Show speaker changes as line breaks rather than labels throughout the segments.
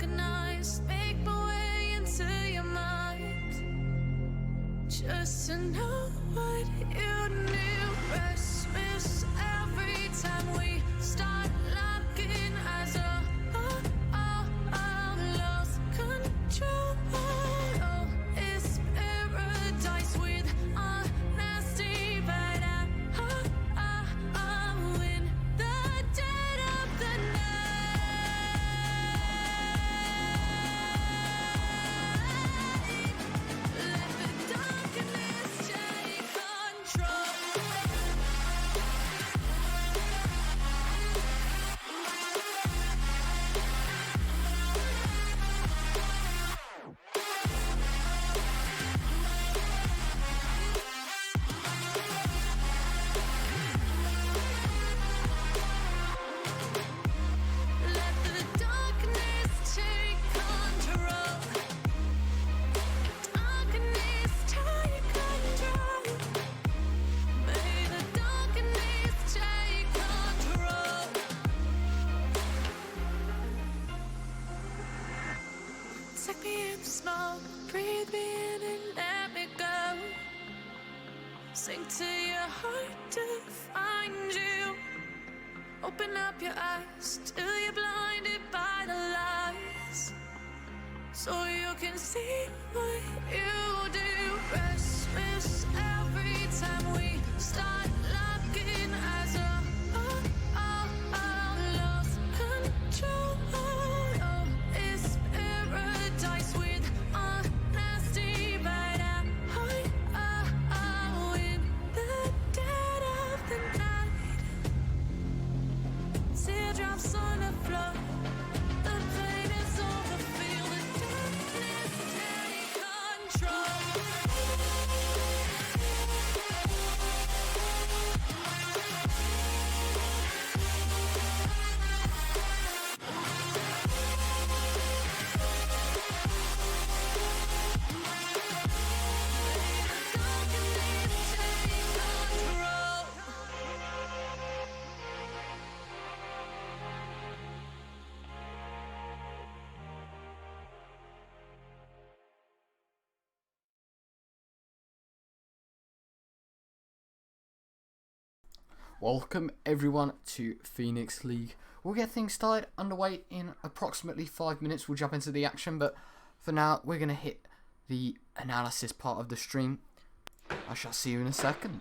organized, make my way into your mind, just to know what you knew. Restless every time we start locking eyes. Lost control. Oh, it's paradise with honesty, but I'm in the dead of the night. Let the darkness take control. Let the darkness take control. Darkness take control. May the darkness take control. Take me in the smoke, breathe me in and let me go. Sink to your heart to find you. Open up your eyes till you're blinded by the lies, so you can see what you do. Restless every time we start locking eyes. Lost control. Oh, it's paradise with honesty, but I'm in the dead of the night. Teardrops on the floor. The pain is over. Feel the darkness take control. Darkness take control.
Welcome everyone to Phoenix League. We'll get things started underway in approximately 5 minutes. We'll jump into the action, but for now we're going to hit the analysis part of the stream. I shall see you in a second.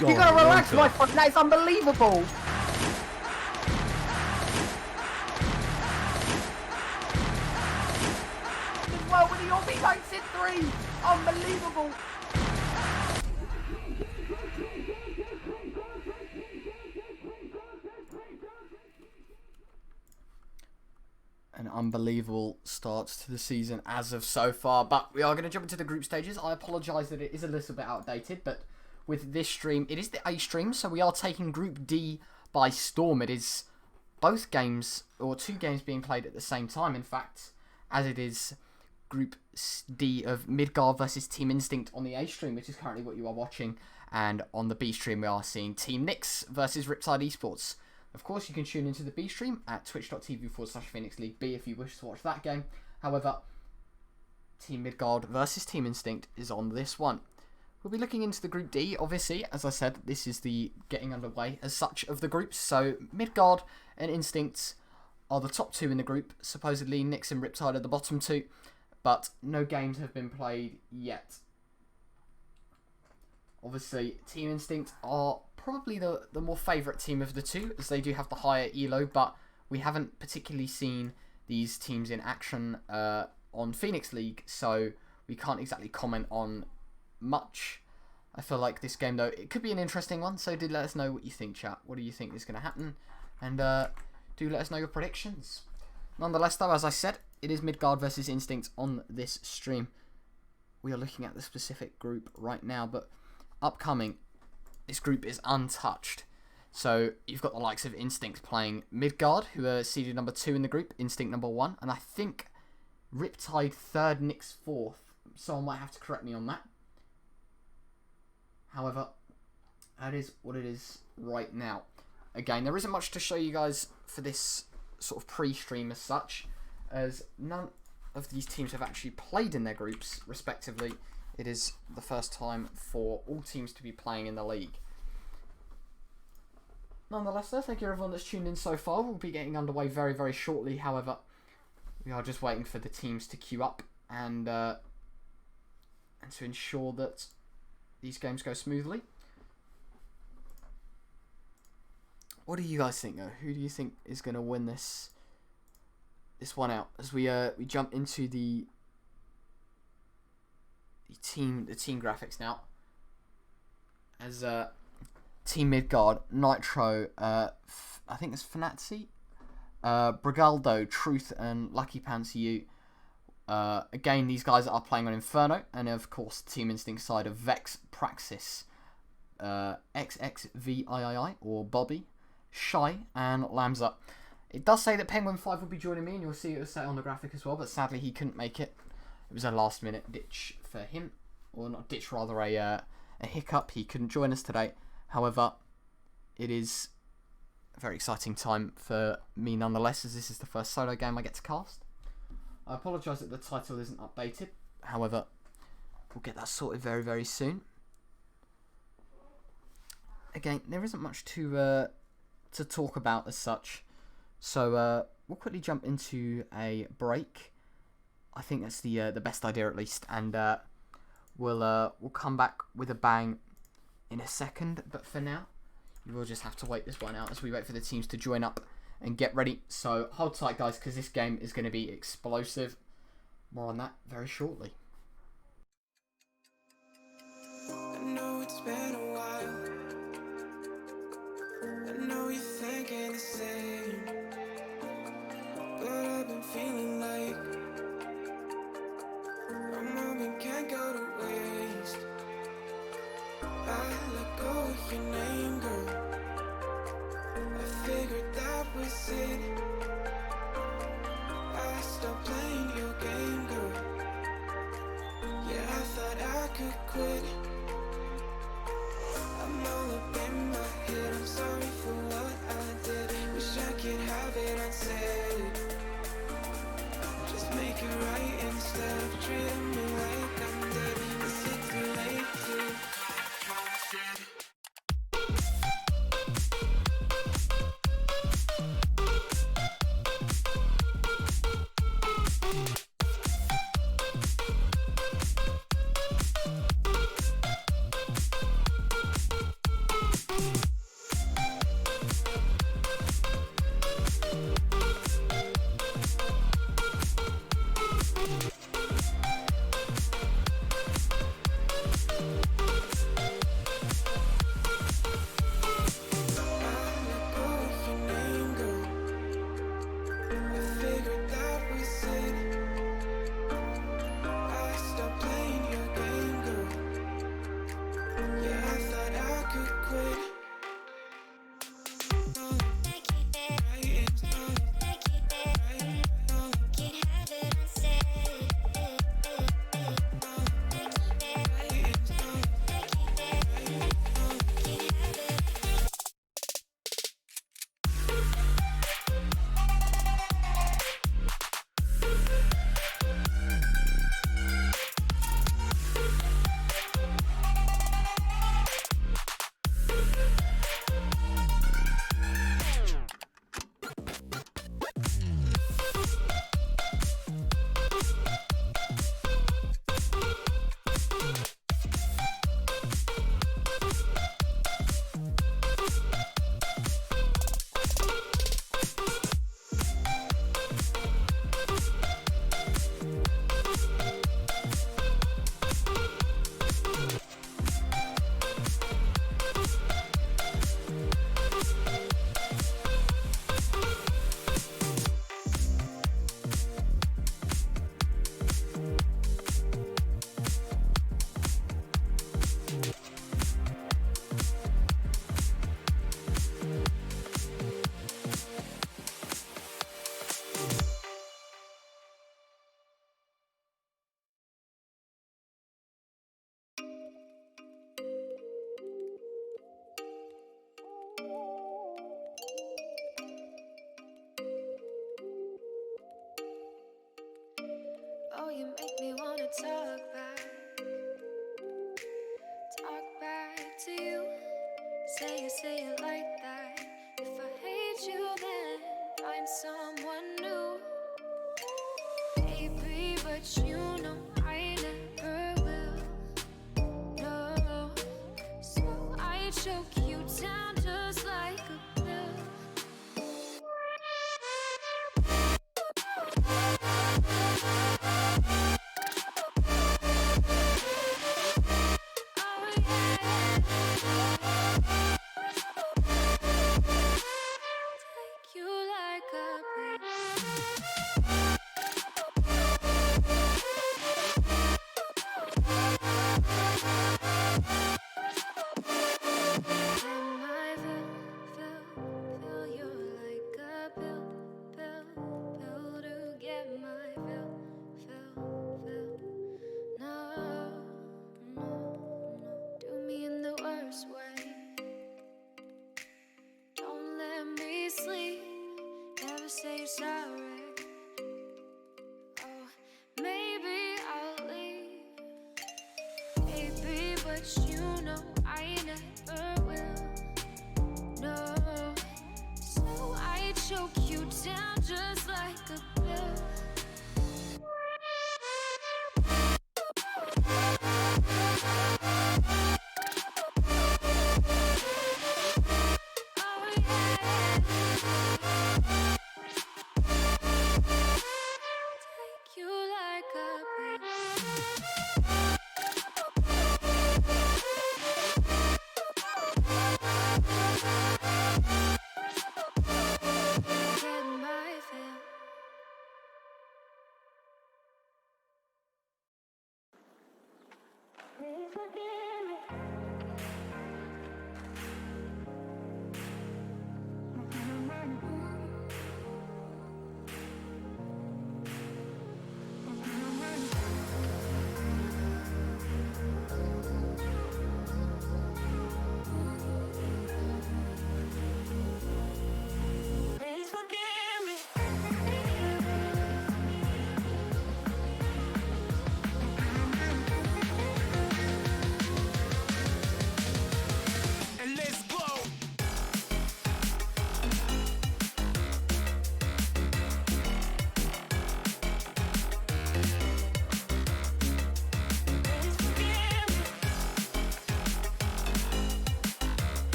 You gotta relax, my friend. That is unbelievable. As well with the Orbi makes it 3. Unbelievable.
An unbelievable start to the season as of so far, but we are going to jump into the group stages. I apologise that it is a little bit outdated, but with this stream, it is the A stream, so we are taking Group D by storm. It is both games, or 2 games being played at the same time, in fact, as it is Group D of Midgard versus Team Instnct on the A stream, which is currently what you are watching, and on the B stream we are seeing Team Nix versus Riptide Esports. Of course, you can tune into the B stream at twitch.tv/Phoenix League B if you wish to watch that game. However, Team Midgard versus Team Instnct is on this one. We'll be looking into the Group D, obviously. As I said, this is the getting underway as such of the groups. So Midgard and Instnct are the top 2 in the group. Supposedly Nix and Riptide are the bottom 2, but no games have been played yet. Obviously, Team Instnct are probably the more favourite team of the 2, as they do have the higher elo, but we haven't particularly seen these teams in action on Phoenix League, so we can't exactly comment on much. I feel like this game, though, it could be an interesting one, so do let us know what you think, chat. What do you think is going to happen? And do let us know your predictions. Nonetheless, though, as I said, it is Midgard versus Instnct on this stream. We are looking at the specific group right now, but upcoming, this group is untouched. So you've got the likes of Instnct playing Midgard, who are seeded number 2 in the group, Instnct number 1, and I think Riptide 3rd, Nyx 4th. Someone might have to correct me on that. However, that is what it is right now. Again, there isn't much to show you guys for this sort of pre-stream as such, as none of these teams have actually played in their groups, respectively. It is the first time for all teams to be playing in the league. Nonetheless, though, thank you everyone that's tuned in so far. We'll be getting underway very, very shortly. However, we are just waiting for the teams to queue up and to ensure that these games go smoothly. What do you guys think, though? Who do you think is going to win this one out? As we jump into the team graphics now. As Team Midgard, Nitro, I think it's Fnazi, Brigaldo, Truth, and Lucky Pants U. Again, these guys are playing on Inferno, and of course, Team Instnct side of Vex, Praxis, XXVIII, or Bobby, Shy, and Lamza. It does say that Penguin5 will be joining me, and you'll see it will say on the graphic as well, but sadly he couldn't make it. It was a last minute ditch for him, or not ditch, rather a hiccup. He couldn't join us today. However, it is a very exciting time for me nonetheless, as this is the first solo game I get to cast. I apologise that the title isn't updated. However, we'll get that sorted very, very soon. Again, there isn't much to talk about as such. So we'll quickly jump into a break. I think that's the best idea at least, and we'll come back with a bang in a second. But for now, you will just have to wait this one out as we wait for the teams to join up and get ready. So hold tight, guys, because this game is going to be explosive. More on that very shortly.
I know it's been a while. I know you're thinking the same, but I've been feeling like a moment can't go to waste. I let go of your name, girl. I figured that was it. I stopped playing your game, girl. Yeah, I thought I could quit. I'm all up in my head, I'm sorry for what I did. Wish I could have it unsaid. Just make it right instead of treating me like I'm dead. Is it too late to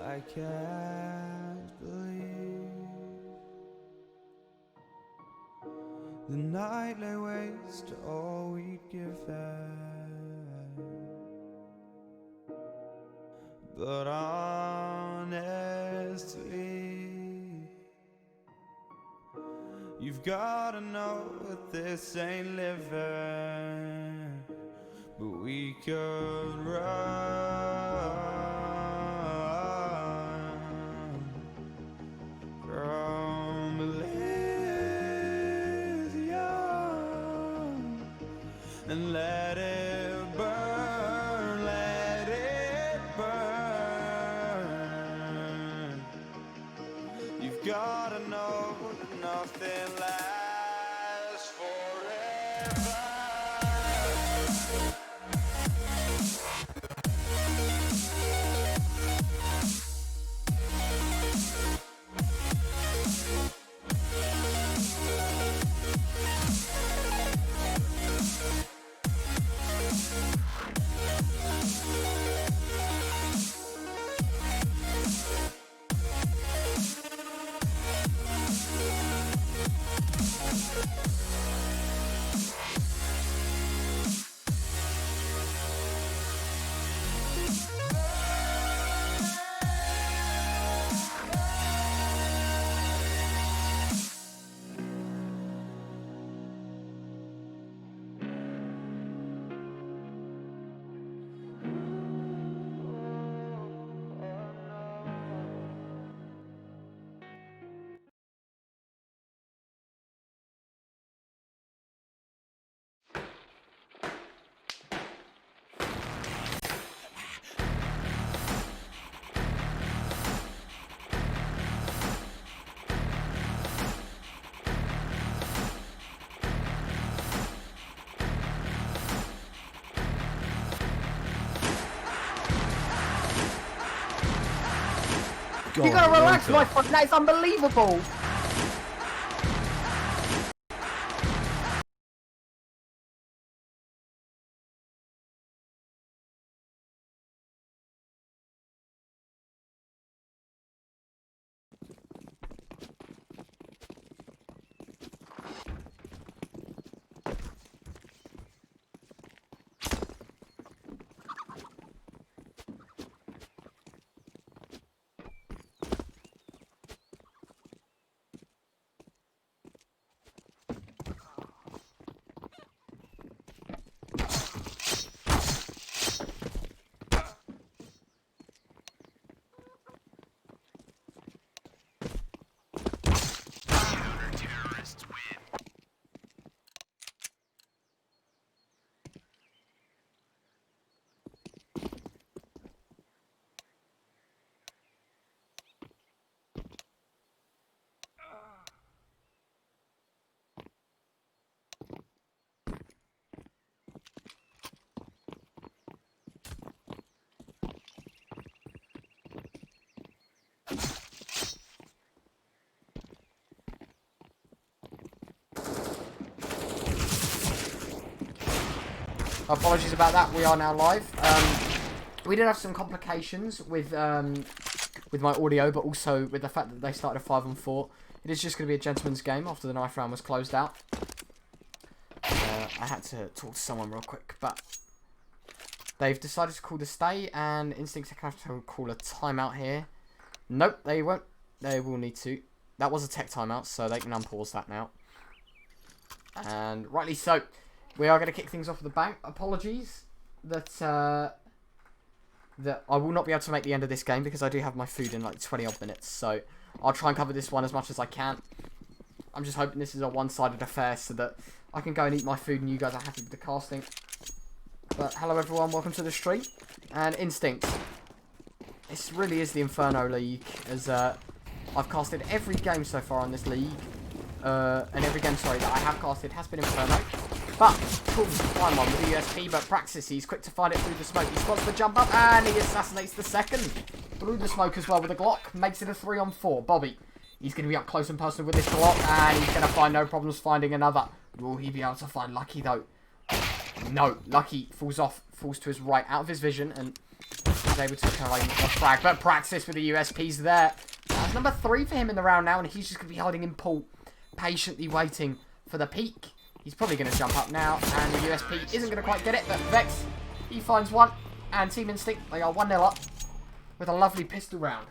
I can't believe the night lay waste to all we'd given. But honestly, you've gotta know that this ain't living. But we could run from Elysium and let it burn, let it burn. You've gotta know that nothing lasts forever.
You gotta relax, my friend. That is unbelievable. Apologies about that. We are now live. We did have some complications with my audio, but also with the fact that they started a 5-on-4. It is just going to be a gentleman's game after the knife round was closed out. I had to talk to someone real quick, but they've decided to call the stay, and Instnct have to call a timeout here. Nope, they won't. They will need to. That was a tech timeout, so they can unpause that now. And rightly so. We are going to kick things off with a bang. Apologies that that I will not be able to make the end of this game because I do have my food in like 20 odd minutes. So I'll try and cover this one as much as I can. I'm just hoping this is a one-sided affair so that I can go and eat my food and you guys are happy with the casting. But hello everyone, welcome to the stream. And Instnct. This really is the Inferno League, as I've casted every game so far on this league. And every game, sorry, that I have casted has been Inferno. But, cool, find one with the USP, but Praxis, he's quick to find it through the smoke. He spots the jump up, and he assassinates the second. Through the smoke as well with a Glock, makes it a 3-on-4. Bobby, he's going to be up close and personal with this Glock, and he's going to find no problems finding another. Will he be able to find Lucky, though? No, Lucky falls to his right, out of his vision, and He's able to claim the frag, but Praxis with the USP's there. That's number 3 for him in the round now, and he's just going to be hiding in pool, patiently waiting for the peak. He's probably going to jump up now, and the USP isn't going to quite get it, but Vex, he finds one, and Team Instnct, they are 1-0 up with a lovely pistol round.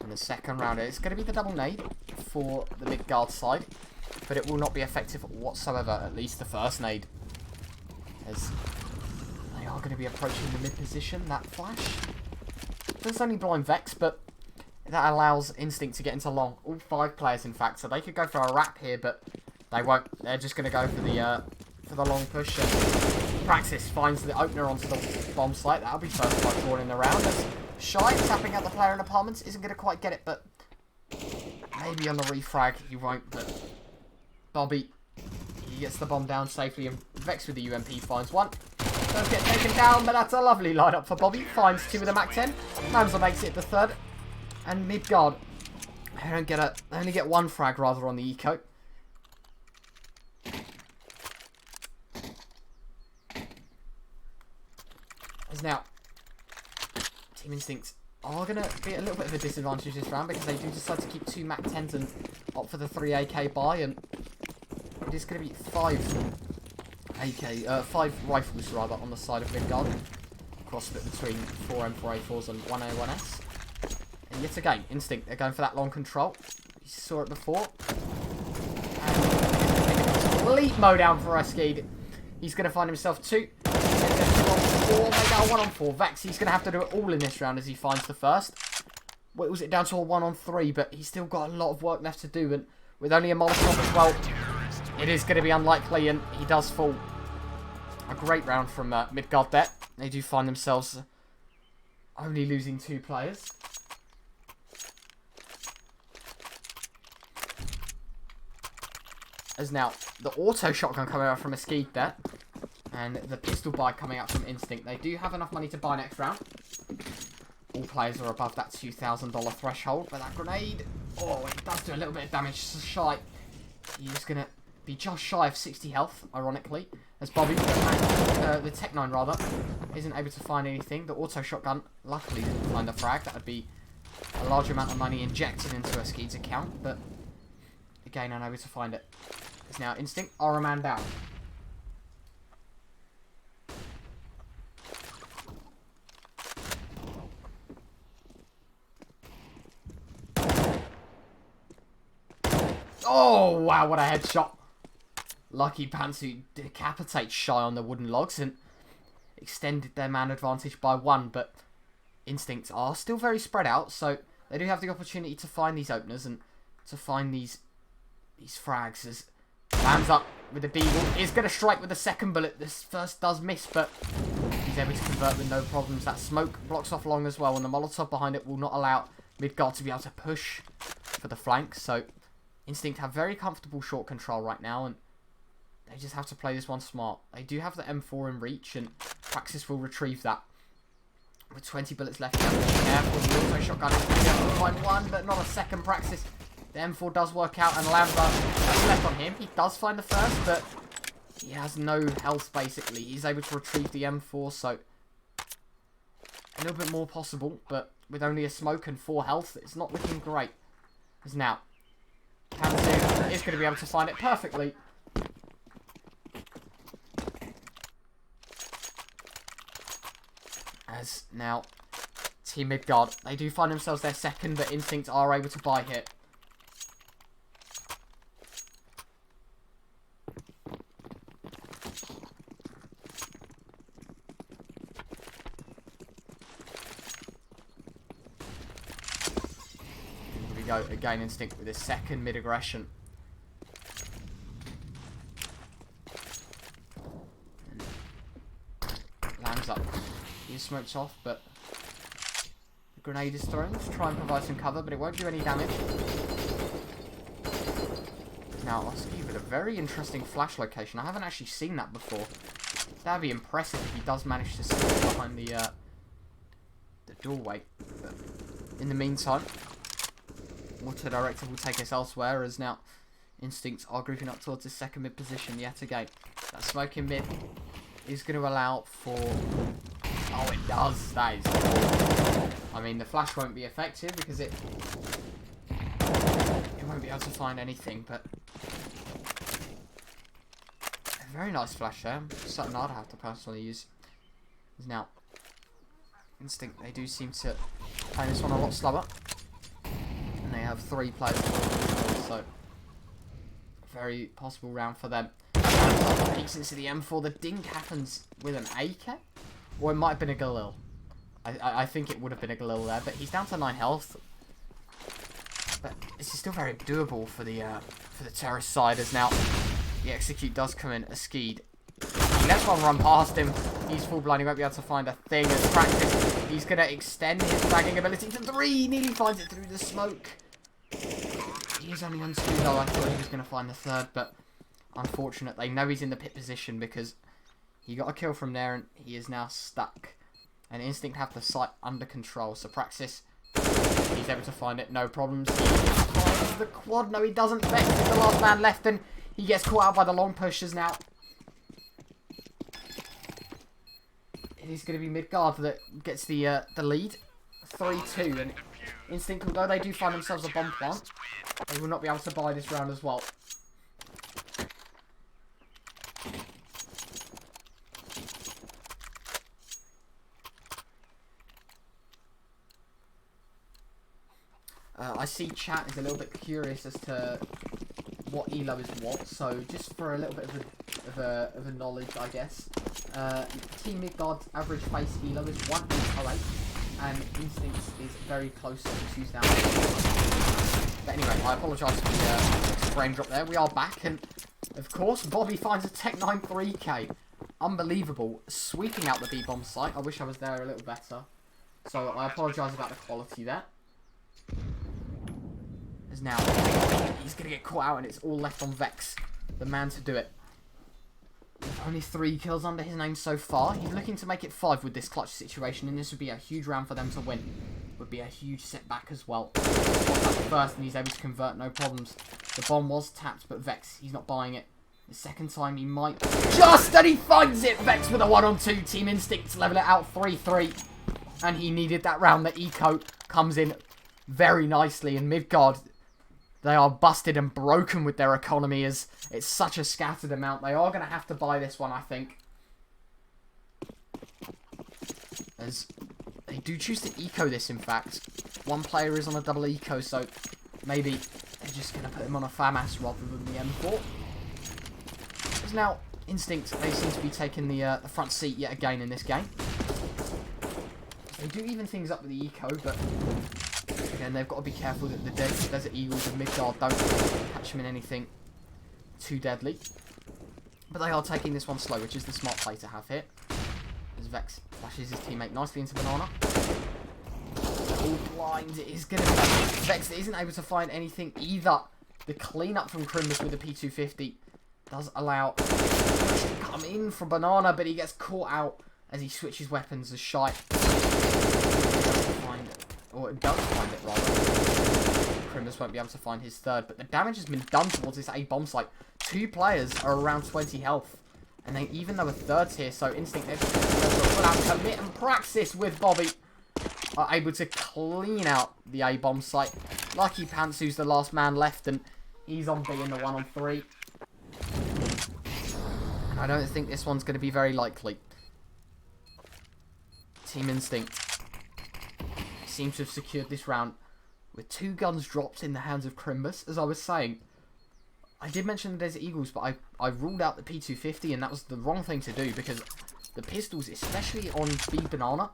In the second round, it's going to be the double nade for the Midgard side, but it will not be effective whatsoever, at least the first nade, as they are going to be approaching the mid position. That flash does only blind Vex, but that allows Instnct to get into long. All 5 players, in fact, so they could go for a wrap here, but they won't. They're just going to go for the long push. And Praxis finds the opener onto the bomb site. That'll be first by drawn in the round. As Shy tapping out the player in apartments isn't going to quite get it, but maybe on the refrag he won't. But Bobby, he gets the bomb down safely, and Vex with the UMP finds one. Does get taken down, but that's a lovely lineup for Bobby. Finds 2 with a Mac 10. Manza makes it the 3rd, and Midgard, they only get 1 frag rather on the eco. As now, Team Instnct are going to be a little bit of a disadvantage this round because they do decide to keep 2 Mac 10s and opt for the 3 AK buy, and it is going to be 5 rifles rather on the side of Midgard. Cross split between 4 M4A4s and 1 A1S. And yet again, Instnct, they're going for that long control. You saw it before. And complete mowdown for Eskid. He's going to find himself 2. They go 1-on-4. Vex, he's going to have to do it all in this round as he finds the first. Whittles it down to a 1-on-3, but he's still got a lot of work left to do, and with only a Molotov as well, it is going to be unlikely, and he does fall. A great round from Midgard there. They do find themselves only losing 2 players. As now, the auto shotgun coming out from Eskid there. And the pistol buy coming out from Instnct. They do have enough money to buy next round. All players are above that $2,000 threshold. But that grenade, oh, it does do a little bit of damage to Shy. He's going to be just shy of 60 health, ironically. As Bobby, the Tech 9 rather, isn't able to find anything. The auto shotgun, luckily, didn't find a frag. That would be a large amount of money injected into Eskid's account. But again, unable to find it. As now Instnct are a man down. Oh, wow, what a headshot. Lucky Pantsu decapitates Shy on the wooden logs and extended their man advantage by 1, but Instnct are still very spread out, so they do have the opportunity to find these openers and to find these frags. As lands up with the Deagle, is going to strike with the second bullet. This first does miss, but he's able to convert with no problems. That smoke blocks off long as well, and the Molotov behind it will not allow Midgard to be able to push for the flank, so Instnct have very comfortable short control right now, and they just have to play this one smart. They do have the M4 in reach, and Praxis will retrieve that. With 20 bullets left, careful, the auto shotgun is going to be able to find 1, but not a second. Praxis. The M4 does work out, and Lambda that's left on him. He does find the first, but he has no health, basically. He's able to retrieve the M4, so a little bit more possible, but with only a smoke and 4 health, it's not looking great. As now, Pantsu is going to be able to find it perfectly. As now, Team Midgard, they do find themselves their second, but Instnct are able to buy hit. Here we go, again Instnct with his second mid-aggression. Lands up. He smokes off, but the grenade is thrown to try and provide some cover, but it won't do any damage. Now, Eskid with a very interesting flash location. I haven't actually seen that before. That'd be impressive if he does manage to sneak behind the doorway. But in the meantime, Auto Director will take us elsewhere as now Instnct are grouping up towards the second mid position yet again. That smoke in mid is going to allow for... Oh, it does. That is cool. I mean, the flash won't be effective because it won't be able to find anything, but... A very nice flash there. Something I'd have to personally use. Now, Instnct, they do seem to play this one a lot slower. And they have 3 players, so very possible round for them. Peeks into the M4. The dink happens with an AK, or it might have been a Galil. I think it would have been a Galil there, but he's down to 9 health. But this is still very doable for the terrorist side, as now the execute does come in skied. He lets one run past him. He's full blind. He won't be able to find a thing. As practice, he's going to extend his fragging ability to 3. Nearly finds it through the smoke. He's only on 2 though. I thought he was going to find the 3rd, but unfortunate. They know he's in the pit position because he got a kill from there and he is now stuck. And Instnct have the site under control. So Praxis, he's able to find it. No problems. He finds the quad. No, he doesn't. Vex is the last man left and he gets caught out by the long pushers now. It is going to be Midgard that gets the lead. 3-2. And Instnct, although they do find themselves a bomb plant, they will not be able to buy this round as well. I see chat is a little bit curious as to what elo is what, so just for a little bit of a knowledge, I guess. Team Midgard's average face elo is 1808, and Instnct is very close to 2 down. But anyway, I apologise for the frame drop there. We are back, and of course, Bobby finds a Tech 9 3K. Unbelievable. Sweeping out the B-bomb site. I wish I was there a little better. So I apologise about the quality there. As now, he's going to get caught out, and it's all left on Vex, the man to do it. With only 3 kills under his name so far. He's looking to make it 5 with this clutch situation, and this would be a huge round for them to win. Would be a huge setback as well. First, and he's able to convert, no problems. The bomb was tapped, but Vex, he's not buying it. The second time he might just, and he finds it. Vex with a 1-on-2. Team Instnct level it out 3-3, and he needed that round. The eco comes in very nicely, and Midgard, they are busted and broken with their economy as it's such a scattered amount. They are going to have to buy this one, I think. As they do choose to eco this, in fact. One player is on a double eco, so maybe they're just going to put him on a FAMAS rather than the M4. As now, Instnct, they seem to be taking the front seat yet again in this game. They do even things up with the eco, but... Again, they've got to be careful that the Desert Eagles of Midgard don't catch them in anything too deadly. But they are taking this one slow, which is the smart play to have here. As Vex flashes his teammate nicely into Banana. All blind. It is going to be Vex that isn't able to find anything either. The cleanup from Crimbus with the P250 does allow to come in from Banana, but he gets caught out as he switches weapons as Shy. Or it does find it, rather. Crimbus won't be able to find his 3rd, but the damage has been done towards this A-bomb site. 2 players are around 20 health, and they even though a 3rd's here, so Instnct, they're full out commit, and Praxis with Bobby are able to clean out the A-bomb site. Lucky Pants, who's the last man left, and he's on B in the 1-on-3. And I don't think this one's going to be very likely. Team Instnct seems to have secured this round with 2 guns dropped in the hands of Crimbus. As I was saying, I did mention the Desert Eagles, but I ruled out the P250, and that was the wrong thing to do because the pistols, especially on B Banana,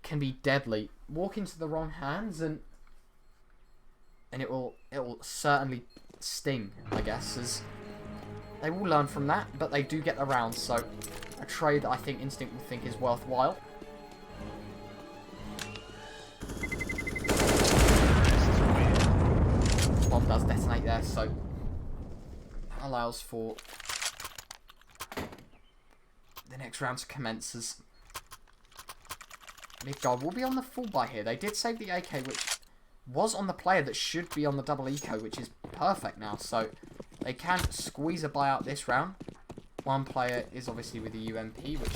can be deadly. Walk into the wrong hands and it will certainly sting, I guess, as they will learn from that, but they do get the round, so a trade that I think Instnct will think is worthwhile. Bomb does detonate there, so that allows for the next round to commence as Midgard will be on the full buy here. They did save the AK, which was on the player that should be on the double eco, which is perfect now. So they can squeeze a buy out this round. One player is obviously with the UMP, which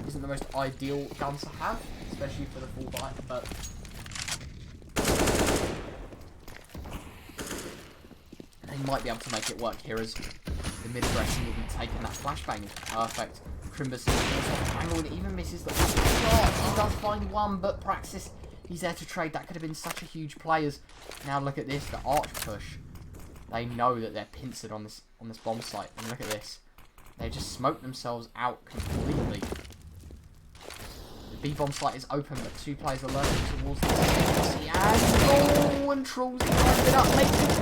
isn't the most ideal gun to have, especially for the full buy, but they might be able to make it work here as the mid-aggression will be taking that flashbang. Is perfect. Crimbus angle and even misses the shot. He does find one, but Praxis, he's there to trade. That could have been such a huge play. As now look at this, the arch push. They know that they're pincered on this bomb site, and look at this. They just smoked themselves out completely. The B bomb site is open, but two players are lurking towards the and Trolls climbs it up, makes it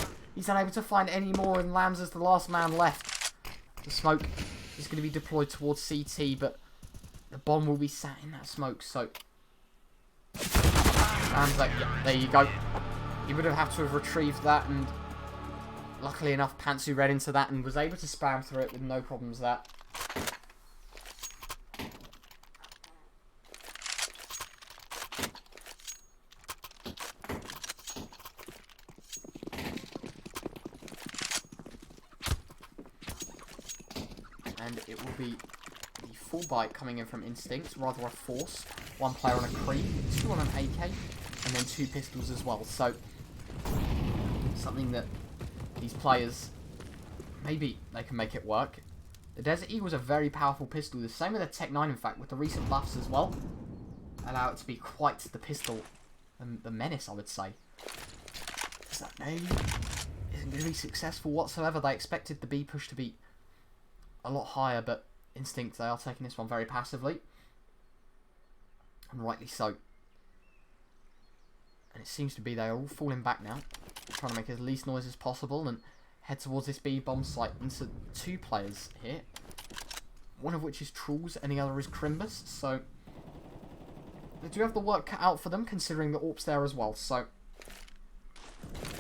3. He's unable to find any more, and Lambs is the last man left. The smoke is going to be deployed towards CT, but the bomb will be sat in that smoke, so Lambs like, yeah, there you go. He would have had to have retrieved that, and luckily enough, Pantsu read into that and was able to spam through it with no problems there. And it will be the full bite coming in from Instnct, rather a force. One player on a creep, 2 on an AK, and then 2 pistols as well. So, something that these players, maybe they can make it work. The Desert Eagle is a very powerful pistol. The same with the Tech 9, in fact, with the recent buffs as well. Allow it to be quite the pistol, and the menace, I would say. So that maybe isn't going to be successful whatsoever. They expected the B push to be a lot higher, but Instnct, they are taking this one very passively. And rightly so. And it seems to be they are all falling back now, trying to make as least noise as possible and head towards this B bomb site into 2 players here. One of which is Trolls and the other is Crimbus, so they do have the work cut out for them, considering the AWP's there as well, so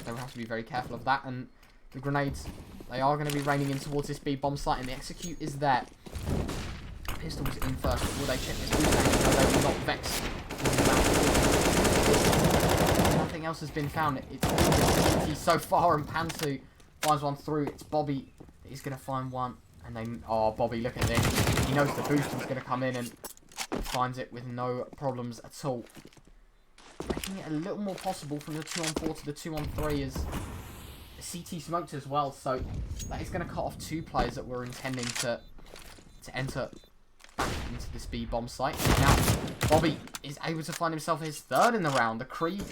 they will have to be very careful of that. And the grenades, they are going to be raining in towards this B bomb site, and the execute is there. Pistols in first, but will they check this boost angle? No, they will not. Vex. Nothing else has been found. It's so far, and Pantsu finds one through. It's Bobby that is going to find one, and then, oh, Bobby, look at this. He knows the boost is going to come in, and finds it with no problems at all. Making it a little more possible from the 2-on-4 to the 2-on-3 is CT smoked as well, so that is going to cut off 2 players that were intending to enter back into this B bomb site. Now, Bobby is able to find himself his 3rd in the round. The Creed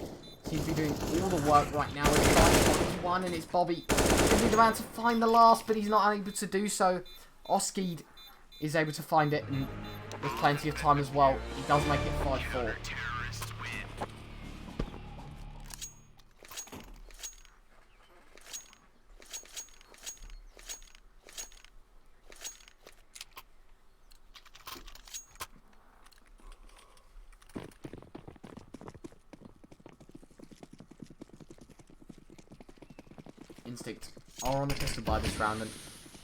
seems to be doing all the work right now. It's 1, and it's Bobby. He's going to be the man to find the last, but he's not able to do so. Oskid is able to find it, and with plenty of time as well, he does make it 5-4. Instnct are on the pistol by this round, and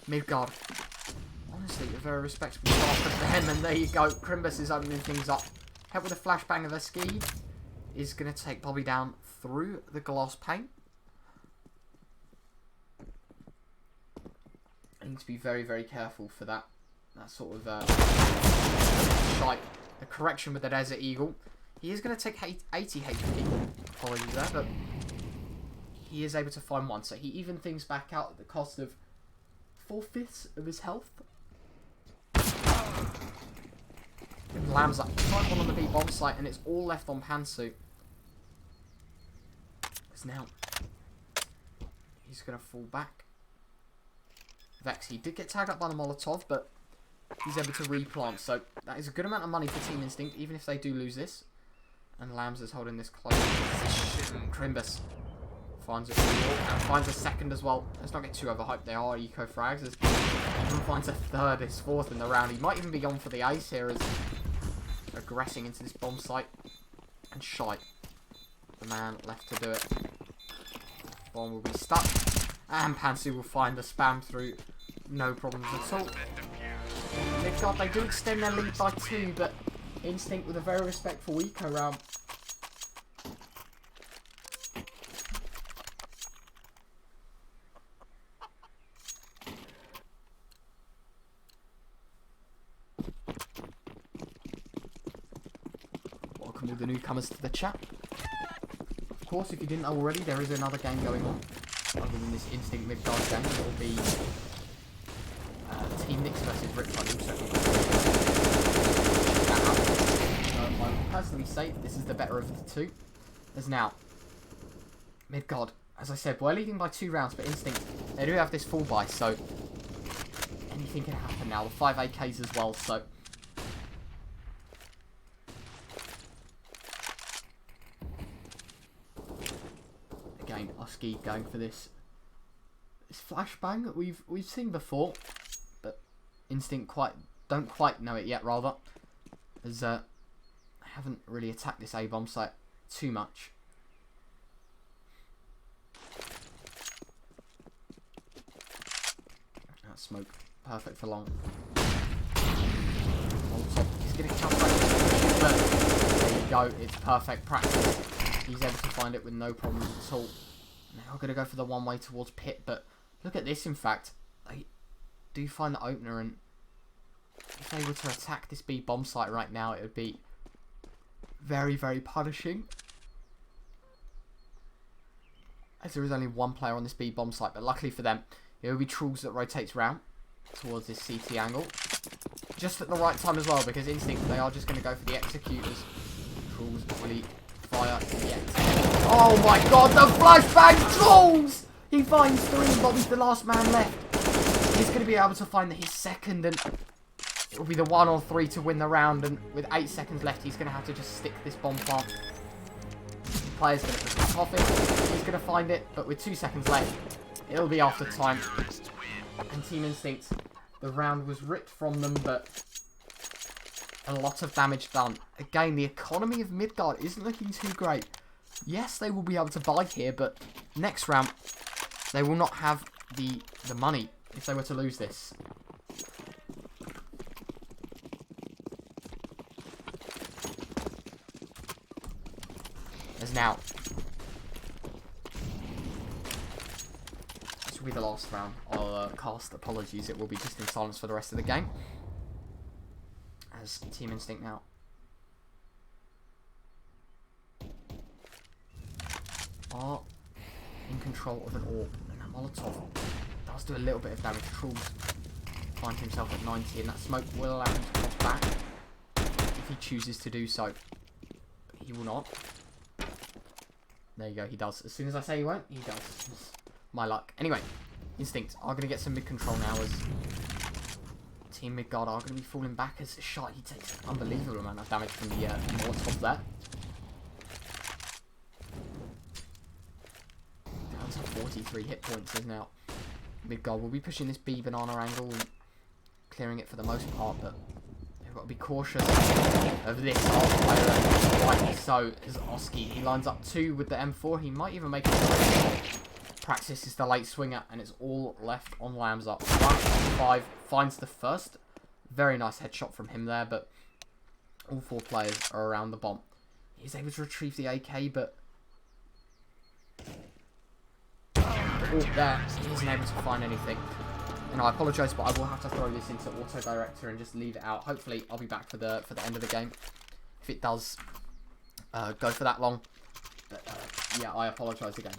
Midgard, honestly, a very respectable start for them, and there you go. Crimbus is opening things up. Help with a flashbang of their ski is going to take Bobby down through the glass pane. I need to be very, very careful for that sort of shite. The correction with the Desert Eagle. He is going to take 80 HP. Apologies there, but he is able to find one, so he even things back out at the cost of 4/5 of his health. And Lambs up. Find one on the B bomb site, and it's all left on Pantsu. Because now he's going to fall back. Vex, he did get tagged up by the Molotov, but he's able to replant, so that is a good amount of money for Team Instnct, even if they do lose this. And Lambs is holding this close position. Crimbus finds it and finds a 2nd as well. Let's not get too overhyped. They are eco frags. As he finds a 3rd, his 4th in the round. He might even be on for the ace here as aggressing into this bomb site. And shite. The man left to do it. Bomb will be stuck. And Pantsu will find the spam through. No problems at all. Midgard, they do extend their lead by 2, but Instnct with a very respectful eco round. Welcome all the newcomers to the chat. Of course, if you didn't know already, there is another game going on. Other than this Instnct Midgard game, it will be Team Nix versus Riptide also. I would personally say this is the better of the two. As now, Midgard, as I said, we're leading by 2 rounds, but Instnct, they do have this full buy, so anything can happen now. The 5 AKs as well, so again, Oski going for this flashbang that we've seen before, but Instnct don't quite know it yet, rather, as I haven't really attacked this A-bomb site too much. That smoke, perfect for long. He's going to counter it, but there you go, it's perfect practice. He's able to find it with no problems at all. Now I'm going to go for the one way towards pit, but look at this, in fact. They do find the opener, and if they were to attack this B bomb site right now, it would be very, very punishing. As there is only one player on this B bomb site, but luckily for them, it will be Trulls that rotates round towards this CT angle. Just at the right time as well, because Instnct, they are just going to go for the executors. Trulls really fire yet. Oh my god, the flashbang Trulls! He finds 3, but he's the last man left. He's going to be able to find his second, and it will be the 1 or 3 to win the round. And with 8 seconds left, he's going to have to just stick this bomb plant. The player's going to protect off him. He's going to find it, but with 2 seconds left, it'll be after time. And Team Instnct, the round was ripped from them, but a lot of damage done. Again, the economy of Midgard isn't looking too great. Yes, they will be able to buy here, but next round, they will not have the money if they were to lose this. As now, this will be the last round. I'll cast apologies. It will be just in silence for the rest of the game. As Team Instnct now are in control of an orb, and that Molotov does do a little bit of damage. Trulls finds himself at 90, and that smoke will allow him to cross back if he chooses to do so, but he will not. There you go, he does. As soon as I say he won't, he does. My luck. Anyway, Instnct are going to get some mid control now, as Team Midgard are going to be falling back. As a shot, he takes an unbelievable amount of damage from the Molotov there. Down to 43 hit points as now. Midgard will be pushing this B banana angle and clearing it for the most part, but they've got to be cautious of this player. Rightly so, as Oski. He lines up 2 with the M4. He might even make it. Praxis is the late swinger, and it's all left on Lambs up. 1-5 finds the first. Very nice headshot from him there, but all 4 players are around the bomb. He's able to retrieve the AK, but there, he isn't able to find anything. And I apologise, but I will have to throw this into auto director and just leave it out. Hopefully, I'll be back for the end of the game if it does go for that long. But yeah, I apologise again.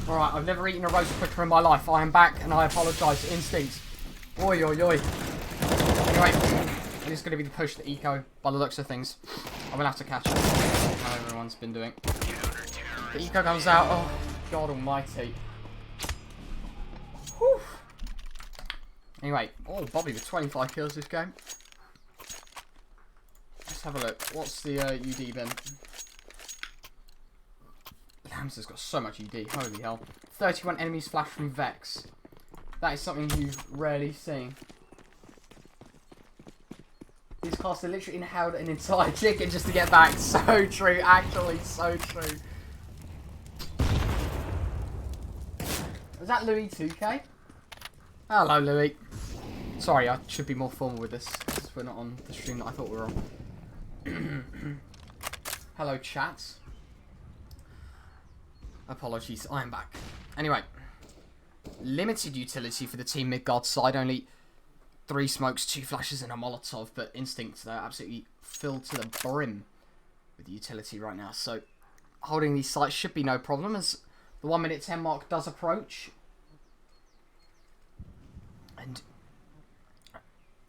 Alright, I've never eaten a roast quicker in my life. I am back and I apologise. Instnct. Oi, oi, oi. Anyway, it is going to be the push to eco by the looks of things. I'm going to have to catch up how everyone's been doing. The eco comes out. Oh, God almighty. Whew. Anyway, oh, Bobby with 25 kills this game. Let's have a look. What's the UD then? Lambs has got so much UD. Holy hell. 31 enemies flash from Vex. That is something you've rarely seen. These caster literally inhaled an entire chicken just to get back. So true, actually, so true. Is that Louis 2K? Hello, Louis. Sorry, I should be more formal with this, because we're not on the stream that I thought we were on. Hello, chat. Apologies, I am back. Anyway, limited utility for the team Midgard side. Only 3 smokes, 2 flashes, and a Molotov. But Instnct, they're absolutely filled to the brim with utility right now. So holding these sites should be no problem as the 1 minute 10 mark does approach. And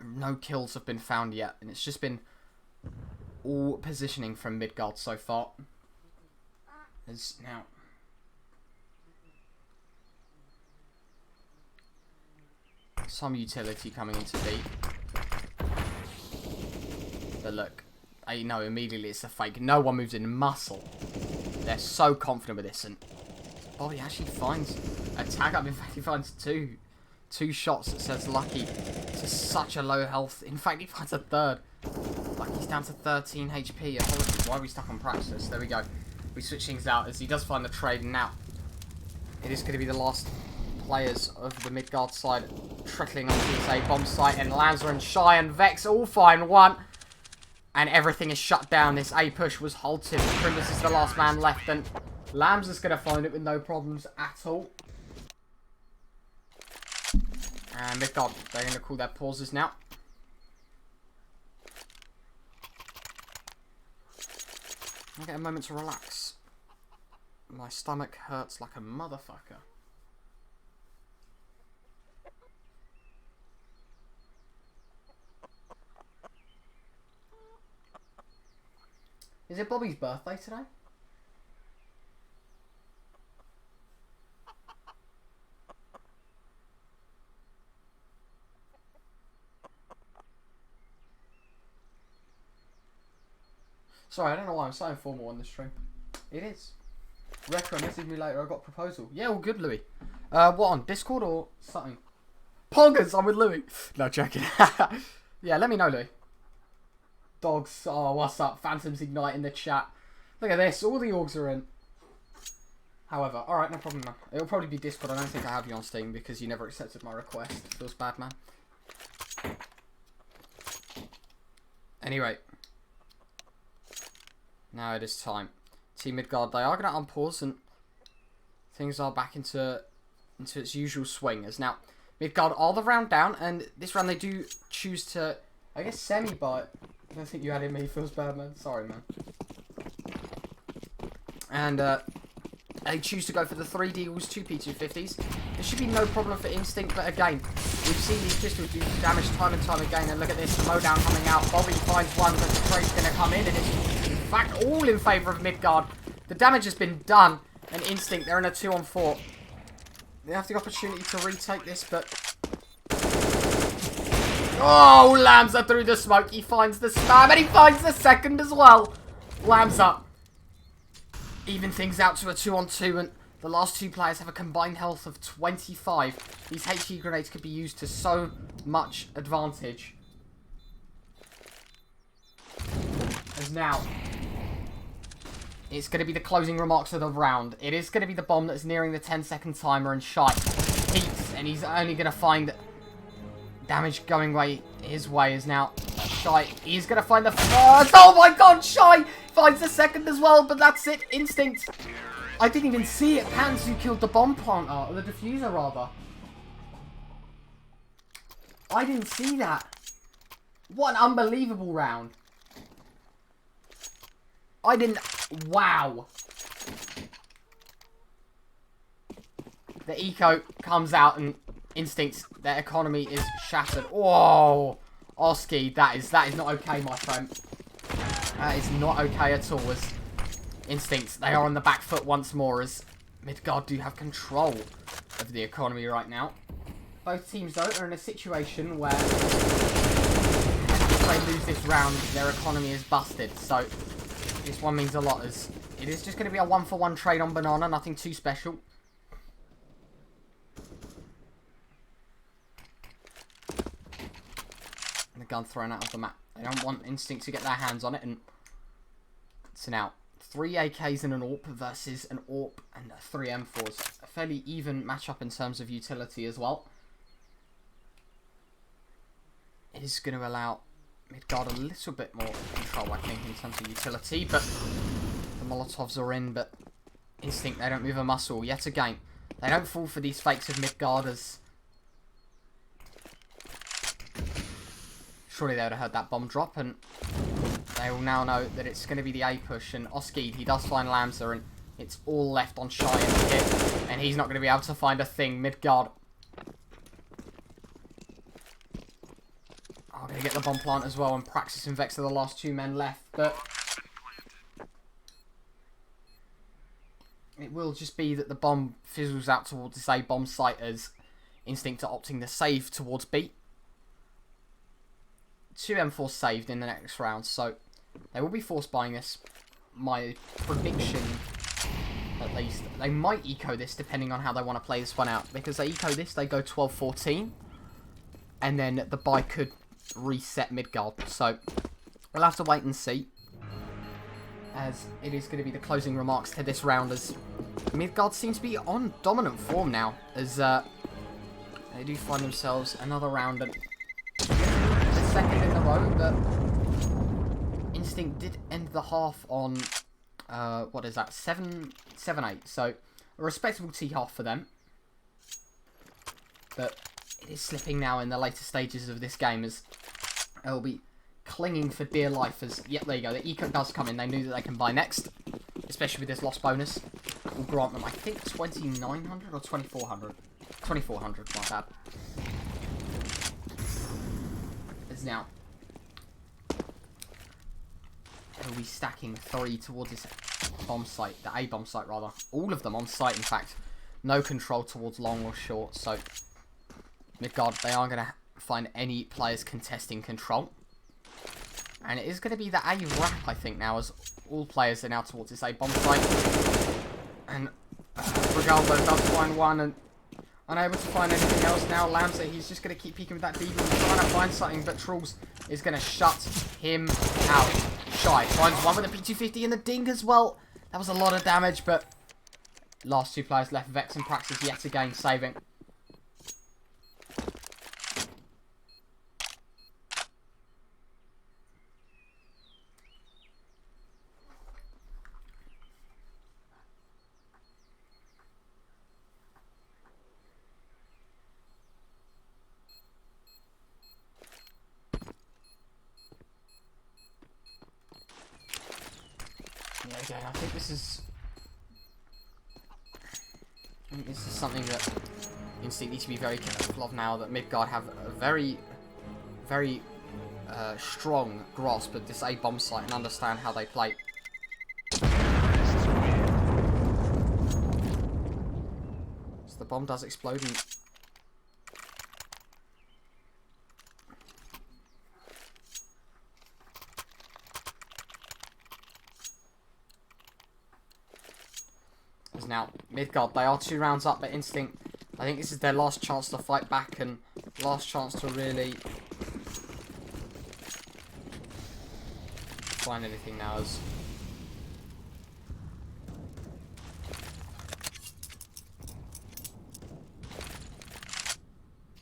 no kills have been found yet. And it's just been all positioning from Midgard so far. As now... some utility coming into B. But look, I know immediately it's a fake. No one moves in muscle. They're so confident with this, and Bobby actually finds a tag up. In fact, he finds two shots that says lucky to such a low health. In fact, he finds a third. Lucky's down to 13 HP. Apologies, why are we stuck on practice? There we go. We switch things out as he does find the trade, and now it is going to be the last players of the Midgard side trickling onto this A bomb site, and Lanza and Shy and Vex all find one, and everything is shut down. This A push was halted. Crimbus is the last man left, and Lambs is going to find it with no problems at all. And Midgard, they're going to call their pauses now. I get a moment to relax. My stomach hurts like a motherfucker. Is it Bobby's birthday today? Sorry, I don't know why I'm so informal on this stream. It is. Retro message me later, I got a proposal. Yeah, all good, Louis. What, on Discord or something? Poggers, I'm with Louis. No, joking. Yeah, let me know, Louis. Dogs, oh, what's up? Phantoms Ignite in the chat. Look at this, all the orgs are in. However, alright, no problem, man. It'll probably be Discord. I don't think I have you on Steam because you never accepted my request. Feels bad, man. Anyway. Now it is time. Team Midgard, they are going to unpause and things are back into its usual swing. As now, Midgard are the round down, and this round they do choose to, I guess, semi-buy. I don't think you had it, me. Feels bad, man. Sorry, man. And they choose to go for the 3 deagles, 2 P250s. There should be no problem for Instnct, but again, we've seen these pistols do damage time and time again. And look at this, the mowdown coming out. Bobby finds one, but the trade's going to come in, and it's in fact all in favour of Midgard. The damage has been done, and Instnct, they're in a 2-on-4. They have the opportunity to retake this, but... oh, Lamza through the smoke. He finds the spam, and he finds the second as well. Lamza even things out to a 2-on-2, and the last 2 players have a combined health of 25. These HE grenades could be used to so much advantage. As now, it's going to be the closing remarks of the round. It is going to be the bomb that's nearing the 10-second timer, and Shy peeks, and he's only going to find damage going his way. Is now Shy, he's going to find the first. Oh my god, Shy finds the second as well, but that's it. Instnct. I didn't even see it. Panzu killed the bomb planter, or the diffuser rather. I didn't see that. What an unbelievable round. I didn't... wow. the eco comes out and Instnct, their economy is shattered. Whoa! Oski, that is not okay, my friend. That is not okay at all, as Instnct, they are on the back foot once more, as Midgard do have control of the economy right now. Both teams, though, are in a situation where if they lose this round, their economy is busted. So, this one means a lot, as it is just going to be a 1-for-1 trade on Banana, nothing too special. And the gun thrown out of the map. They don't want Instnct to get their hands on it, and so now 3 AKs and an AWP versus an AWP and 3 M4s. A fairly even matchup in terms of utility as well. It is going to allow Midgard a little bit more control, I think, in terms of utility, but the Molotovs are in, but Instnct, they don't move a muscle. Yet again, they don't fall for these fakes of Midgard, as surely they would have heard that bomb drop, and they will now know that it's going to be the A push, and Oski, he does find Lamza, and it's all left on Shy in the hit, and he's not going to be able to find a thing. Midgard are going to get the bomb plant as well, and Praxis and Vex are the last 2 men left, but it will just be that the bomb fizzles out towards this A bomb site, as Instnct are opting to save towards B. 2 M4 saved in the next round, so they will be force buying this. My prediction, at least, they might eco this depending on how they want to play this one out, because they eco this, they go 12-14, and then the buy could reset Midgard. So we'll have to wait and see, as it is going to be the closing remarks to this round, as Midgard seems to be on dominant form now, as they do find themselves another round, and the second in a row, but Instnct did end the half on what is that, 7-8, so a respectable T-half for them, but it is slipping now in the later stages of this game, as they'll be clinging for dear life, as, yep, there you go, the eco does come in. They knew that they can buy next, especially with this loss bonus. Will grant them, I think, 2,900 or 2,400. 2,400, my bad. As now, he'll be stacking 3 towards this bomb site, the A bomb site rather. All of them on site, in fact. No control towards long or short, so Midgard, they aren't going to find any players contesting control. And it is going to be the A wrap, I think, now, as all players are now towards this A bomb site. And Regaldo does find one, and unable to find anything else now. Lamza, he's just going to keep peeking with that Deagle and trying to find something, but Trulls is going to shut him out. Shy finds one with a P250 and the ding as well. That was a lot of damage, but last 2 players left, Vex and Praxis yet again saving. Yeah, again, I think this is something that Instnct needs to be very careful of now, that Midgard have a very strong grasp of this A bomb site and understand how they play. So the bomb does explode, and now Midgard, they are 2 rounds up, but Instnct, I think this is their last chance to fight back and last chance to really find anything now, as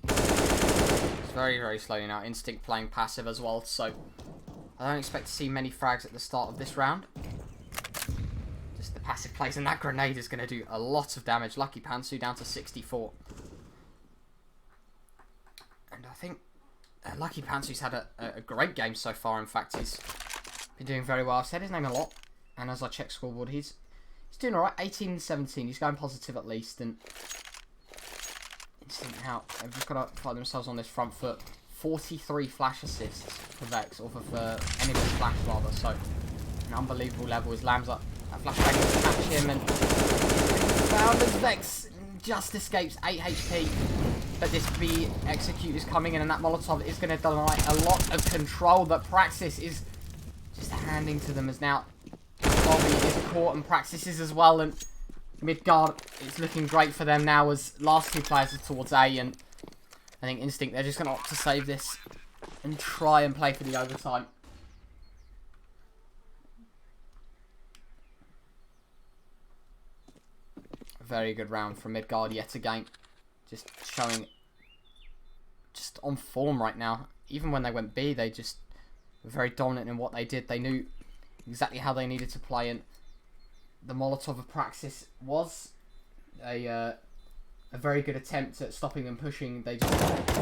it's very slowly now. Instnct playing passive as well, so I don't expect to see many frags at the start of this round. Just the passive plays, and that grenade is going to do a lot of damage. Lucky Pantsu down to 64. And I think Lucky Pantsu's had a great game so far. In fact, he's been doing very well. I've said his name a lot, and as I check scoreboard, he's doing alright. 18-17, he's going positive at least, and Instinct out. They've just got to find themselves on this front foot. 43 flash assists for Vex, or for enemy flash rather, so an unbelievable level as Lambs up. That flashbang will catch him and found as Vex just escapes 8 HP. But this B execute is coming in and that Molotov is going to deny a lot of control that Praxis is just handing to them as now Bobby is caught and Praxis is as well, and Midgard is looking great for them now as last two players are towards A, and I think Instnct, they're just going to opt to save this and try and play for the overtime. Very good round from Midgard yet again. Just showing, just on form right now. Even when they went B, they just were very dominant in what they did. They knew exactly how they needed to play, and the Molotov of Praxis was a very good attempt at stopping them pushing. They just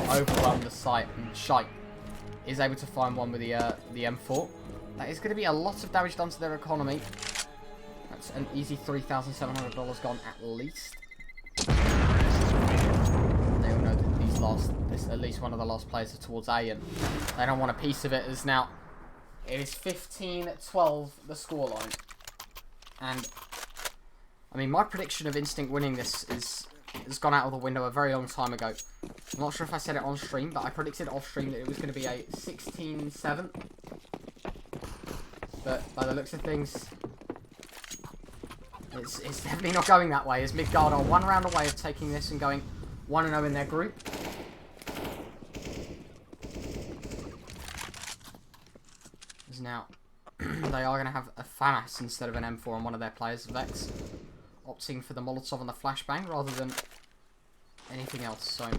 overwhelmed the site, and Shite is able to find one with the M4. That is going to be a lot of damage done to their economy. That's an easy $3,700 gone at least. They all know that this at least one of the last players are towards A, and they don't want a piece of it, as now it is 15-12 the scoreline. And I mean, my prediction of Instnct winning this has gone out of the window a very long time ago. I'm not sure if I said it on stream, but I predicted off stream that it was going to be a 16-7. But by the looks of things, it's definitely not going that way, as Midgard are one round away of taking this and going 1-0 in their group. As now they are going to have a FAMAS instead of an M4 on one of their players, Vex, opting for the Molotov and the flashbang rather than anything else. So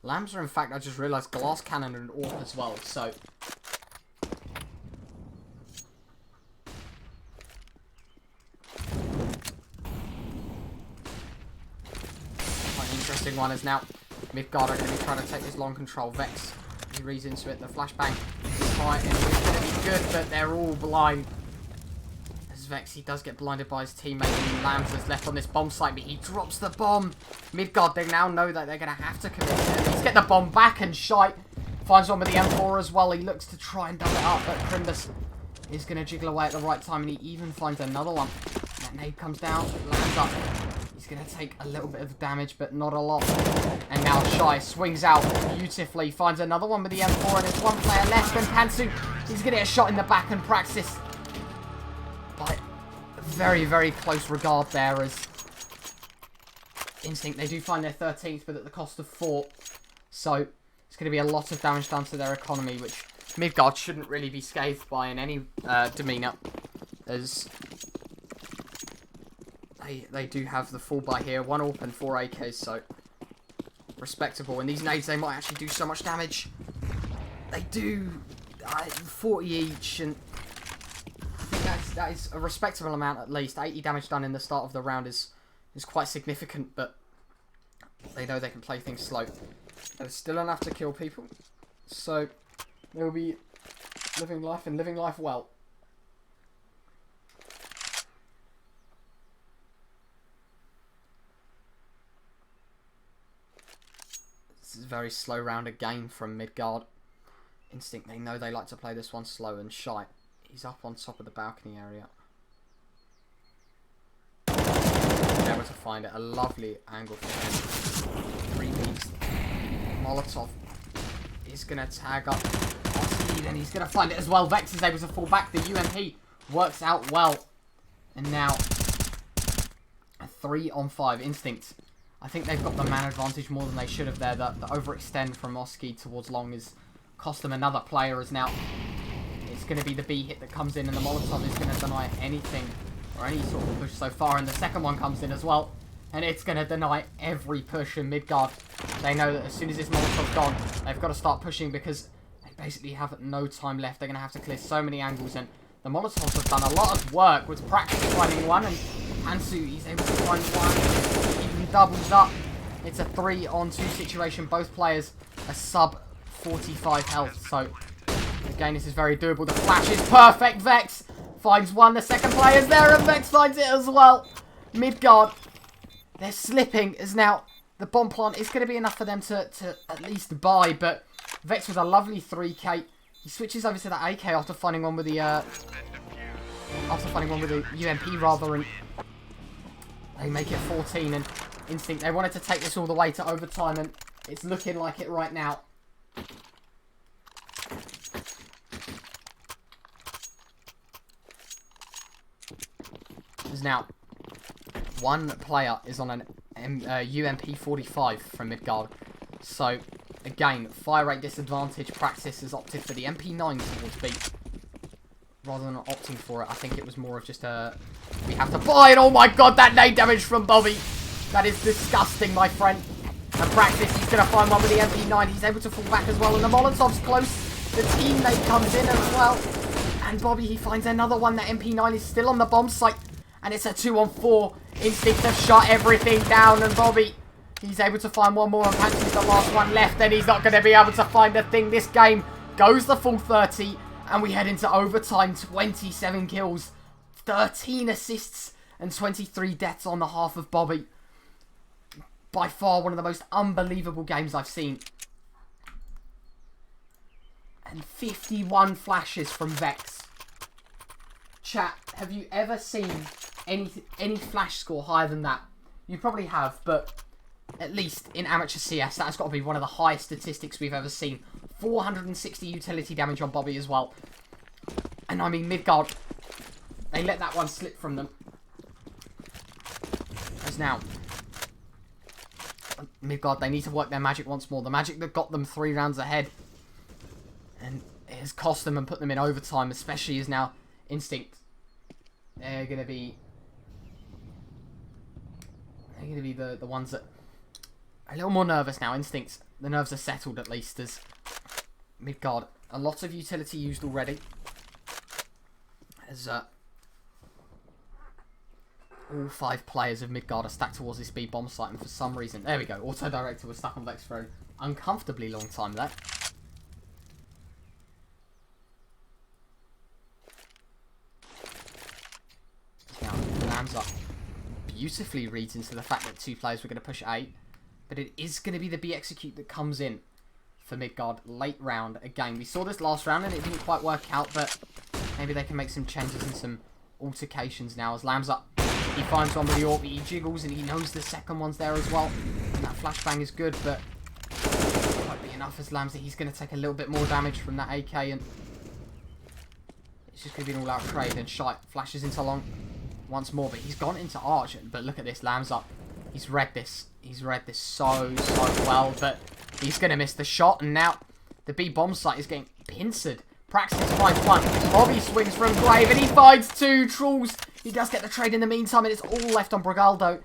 Lambs are, in fact, I just realised, glass cannon and AWP as well, so quite an interesting one, as now Midgard are going to be trying to take this long control. Vex, he reads into it, the flashbang is high, and it's going to be good, but they're all blind. As Vex, he does get blinded by his teammate, and Lambs is left on this bomb site, but he drops the bomb. Midgard, they now know that they're going to have to commit. Let's get the bomb back, and Shite finds one with the M4 as well. He looks to try and double it up, but Crimbus is going to jiggle away at the right time, and he even finds another one. That nade comes down, lands up. He's going to take a little bit of damage, but not a lot. And now Shai swings out beautifully, finds another one with the M4, and there's one player left, and Kansu, he's going to get a shot in the back, and Praxis by a very, very close regard there, as Instnct, they do find their 13th, but at the cost of 4. So it's going to be a lot of damage done to their economy, which Midgard shouldn't really be scathed by in any demeanour, as they do have the full buy here. 1 AWP and 4 AKs, so respectable. And these nades, they might actually do so much damage. They do 40 each, and I think that is a respectable amount at least. 80 damage done in the start of the round is quite significant, but they know they can play things slow. There's still enough to kill people, so they will be living life and living life well. This is a very slow round again from Midgard. Instnct, they know they like to play this one slow, and Shite, he's up on top of the balcony area. Able to find it, a lovely angle for him. 3 beats. Molotov is going to tag up speed, and he's going to find it as well. Vex is able to fall back. The UMP works out well. And now a 3-on-5 Instnct. I think they've got the man advantage more than they should have there. The overextend from Oski towards long has cost them another player, as now it's going to be the B hit that comes in, and the Molotov is going to deny anything or any sort of push so far, and the second one comes in as well, and it's going to deny every push. And Midgard, they know that as soon as this Molotov's gone, they've got to start pushing, because they basically have no time left. They're going to have to clear so many angles, and the Molotovs have done a lot of work with Praxis finding one, and Hansu, he's able to find one, he even doubles up. It's a 3-on-2 situation. Both players are sub 45 health, so again, this is very doable. The flash is perfect. Vex finds one. The second player's there, and Vex finds it as well. Midgard, they're slipping as now the bomb plant is going to be enough for them to at least buy, but Vex with a lovely 3k. He switches over to the AK after finding one with the UMP rather, and they make it 14. And Instnct, they wanted to take this all the way to overtime, and it's looking like it right now. There's now one player is on an UMP 45 from Midgard. So, again, fire rate disadvantage. Praxis has opted for the MP9 towards B. Rather than opting for it, I think it was more of just a... We have to buy it! Oh my god, that nade damage from Bobby! That is disgusting, my friend. And Praxis, he's going to find one with the MP9. He's able to fall back as well, and the Molotov's close. The teammate comes in as well. And Bobby, he finds another one. That MP9 is still on the bomb site. And it's a 2-on-4. Instnct have shut everything down, and Bobby, he's able to find one more, and Pansy's the last one left, and he's not going to be able to find a thing. This game goes the full 30, and we head into overtime. 27 kills, 13 assists, and 23 deaths on the half of Bobby. By far one of the most unbelievable games I've seen. And 51 flashes from Vex. Chat, have you ever seen any flash score higher than that? You probably have, but at least in amateur CS, that's got to be one of the highest statistics we've ever seen. 460 utility damage on Bobby as well. And I mean, Midgard, they let that one slip from them. As now, Midgard, they need to work their magic once more. The magic that got them 3 rounds ahead. And it has cost them and put them in overtime, especially as now Instnct. They're going to be the ones that are a little more nervous now. Instnct, the nerves are settled at least, as Midgard, a lot of utility used already. As all 5 players of Midgard are stacked towards this B bomb site, and for some reason, there we go, auto-director was stuck on Vex for an uncomfortably long time there. Now, Lambs beautifully reads into the fact that 2 players were going to push A, but it is going to be the B execute that comes in for Midgard late round. Again, we saw this last round and it didn't quite work out, but maybe they can make some changes and some altercations now. As Lambs he finds one with the AWP, he jiggles, and he knows the second one's there as well. And that flashbang is good, but it won't be enough as Lambs. He's going to take a little bit more damage from that AK, and it's just going to be an all-out trade. And Shite flashes into long once more, but he's gone into Arch. But look at this, Lambs he's read this. He's read this so well, but he's going to miss the shot, and now the B bomb site is getting pincered. Praxis finds one. Bobby swings from Grave, and he finds 2 trolls. He does get the trade in the meantime, and it's all left on Brigaldo.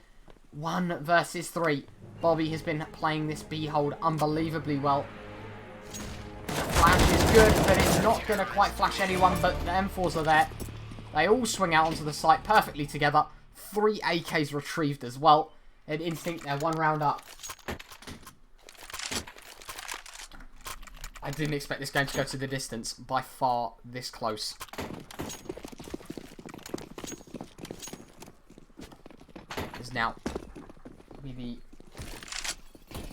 1 versus 3. Bobby has been playing this B hold unbelievably well. The flash is good, but it's not going to quite flash anyone, but the M4s are there. They all swing out onto the site perfectly together. 3 AKs retrieved as well. And Instnct, they're 1 round up. I didn't expect this game to go to the distance. By far, this close. Is now be the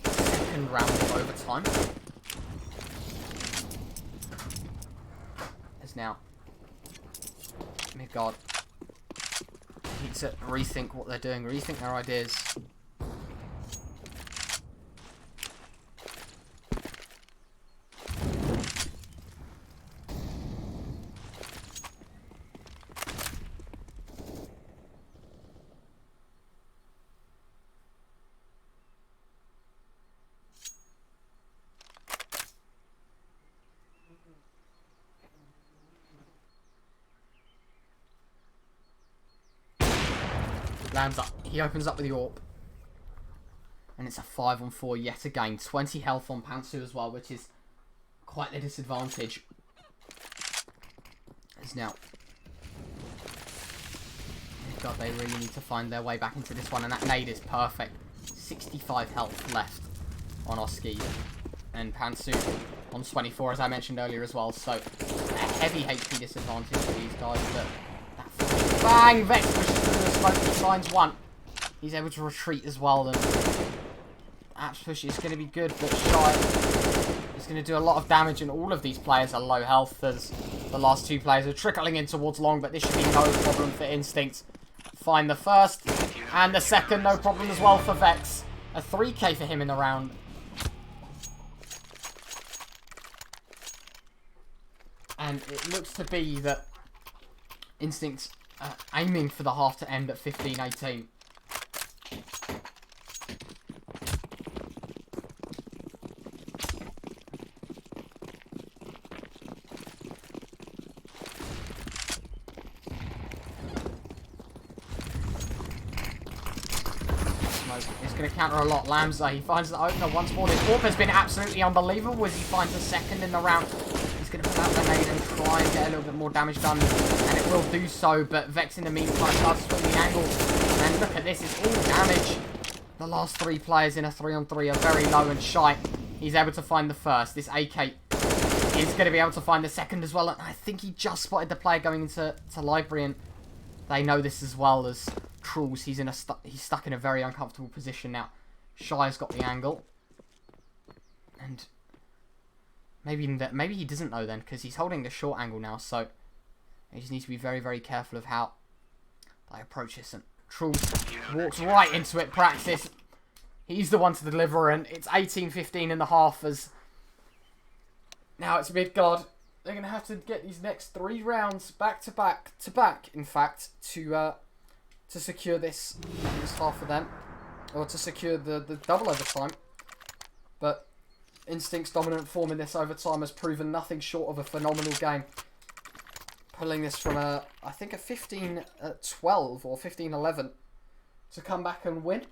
2nd round of overtime. Is now Midgard need to rethink what they're doing, rethink their ideas. Lands up. He opens up with the AWP. And it's a 5-on-4 yet again. 20 health on Pantsu as well, which is quite the disadvantage. As now, God, they really need to find their way back into this one. And that nade is perfect. 65 health left on Oski. And Pantsu on 24, as I mentioned earlier as well. So, a heavy HP disadvantage for these guys. But Bang! Vex pushes through the smoke. He finds one. He's able to retreat as well. And Apps push is going to be good, but Shy is going to do a lot of damage, and all of these players are low health as the last two players are trickling in towards long, but this should be no problem for Instnct. Find the first, and the second, no problem as well for Vex. A 3k for him in the round. And it looks to be that Instnct aiming for the half to end at 15-18. He's going to counter a lot. Lamza, he finds the opener once more. This AWP has been absolutely unbelievable as he finds a second in the round. He's going to put out the nade and try and get a little bit more damage done. And it will do so, but Vex in the meantime does swing the angle. And look at this, it's all damage. The last three players in a 3-on-3 are very low and Shy. He's able to find the first. This AK is going to be able to find the second as well. And I think he just spotted the player going into library, and they know this as well as Trulls. He's stuck in a very uncomfortable position now. Shy's got the angle, and maybe he doesn't know then, because he's holding the short angle now. So he just needs to be very, very careful of how they approach this. And Trulls walks right into it. Praxis, he's the one to deliver, and it's 18-15 in the half. As now it's Midgard. They're going to have to get these next 3 rounds back to back, in fact, to secure this half for them, or to secure the double overtime. But Instnct's dominant form in this overtime has proven nothing short of a phenomenal game. Pulling this from I think a 15-12 or 15-11 to come back and win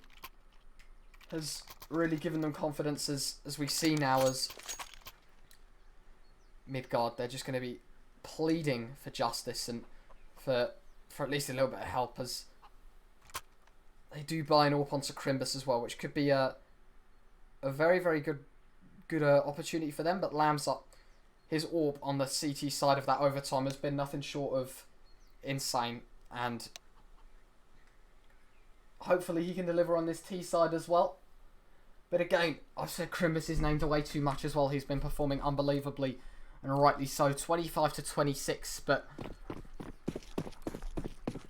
has really given them confidence, as we see now as Midgard, they're just going to be pleading for justice and for at least a little bit of help, as they do buy an AWP onto Crimbus as well, which could be a very, very good opportunity for them. But Lamza, his AWP on the CT side of that overtime has been nothing short of insane, and hopefully he can deliver on this T side as well. But again, I've said Crimbus is named away too much as well. He's been performing unbelievably, and rightly so. 25-26, but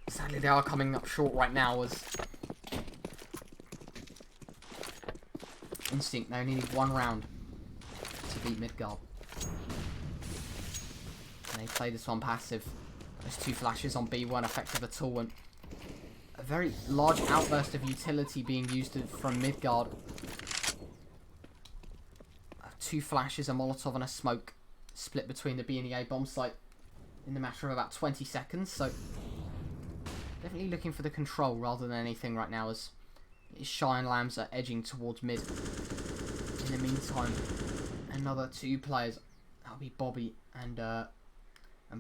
sadly they are coming up short right now, as Instnct, they only need 1 round to beat Midgard. And they play this one passive. Those 2 flashes on B weren't effective at all, and a very large outburst of utility being used from Midgard. 2 flashes, a Molotov and a smoke, split between the B and the A bomb site in the matter of about 20 seconds. So definitely looking for the control rather than anything right now, as Shy and Lamza edging towards mid. In the meantime, another 2 players, that'll be Bobby and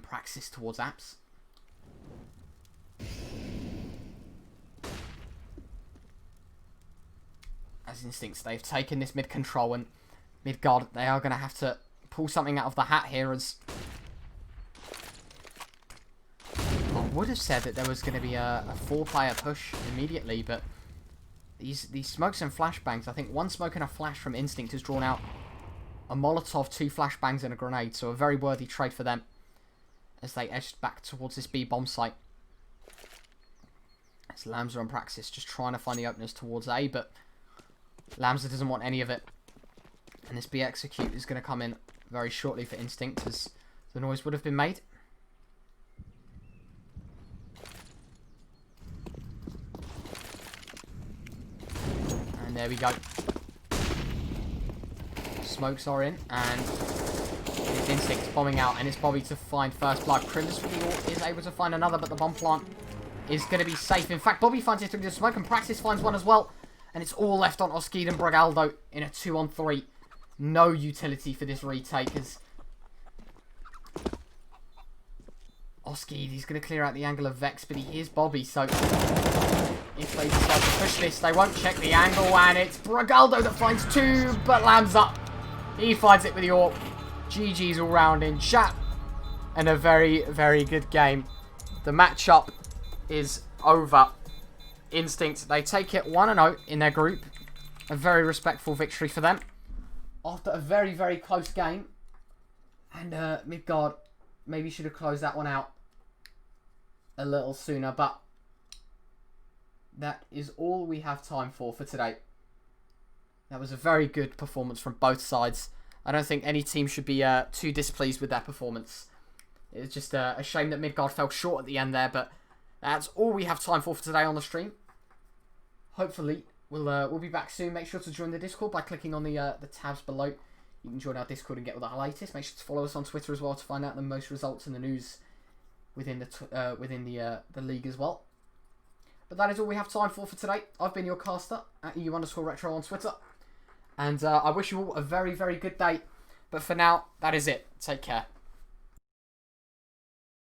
Praxis towards Apps. As Instncts, they've taken this mid control, and Midgard, they are going to have to pull something out of the hat here, as I would have said that there was going to be a 4-player push immediately, but these smokes and flashbangs, I think 1 smoke and a flash from Instnct has drawn out a Molotov, 2 flashbangs and a grenade, so a very worthy trade for them as they edged back towards this B bomb site. It's Lamza and Praxis just trying to find the openers towards A, but Lamza doesn't want any of it. And this B execute is going to come in very shortly for Instnct, as the noise would have been made. And there we go. Smokes are in, and it's Instnct bombing out, and it's Bobby to find first blood. Crimbus with the AWP is able to find another, but the bomb plant is going to be safe. In fact, Bobby finds it through the smoke, and Praxis finds one as well. And it's all left on Oskid and Bragaldo in a 2-on-3. No utility for this retake, as Oskid, he's going to clear out the angle of Vex, but he is Bobby, so if they decide to push this, they won't check the angle, and it's Bragaldo that finds 2, but Lamza, he finds it with the AWP. GG's all round in chat, and a very, very good game. The matchup is over. Instnct, they take it 1-0 in their group. A very respectful victory for them. After a very, very close game. And Midgard maybe should have closed that one out a little sooner. But that is all we have time for today. That was a very good performance from both sides. I don't think any team should be too displeased with their performance. It was just a shame that Midgard fell short at the end there. But that's all we have time for today on the stream. Hopefully, we'll be back soon. Make sure to join the Discord by clicking on the tabs below. You can join our Discord and get all the latest. Make sure to follow us on Twitter as well to find out the most results in the news within the league as well. But that is all we have time for today. I've been your caster at EU_retro on Twitter. And I wish you all a very, very good day. But for now, that is it. Take care.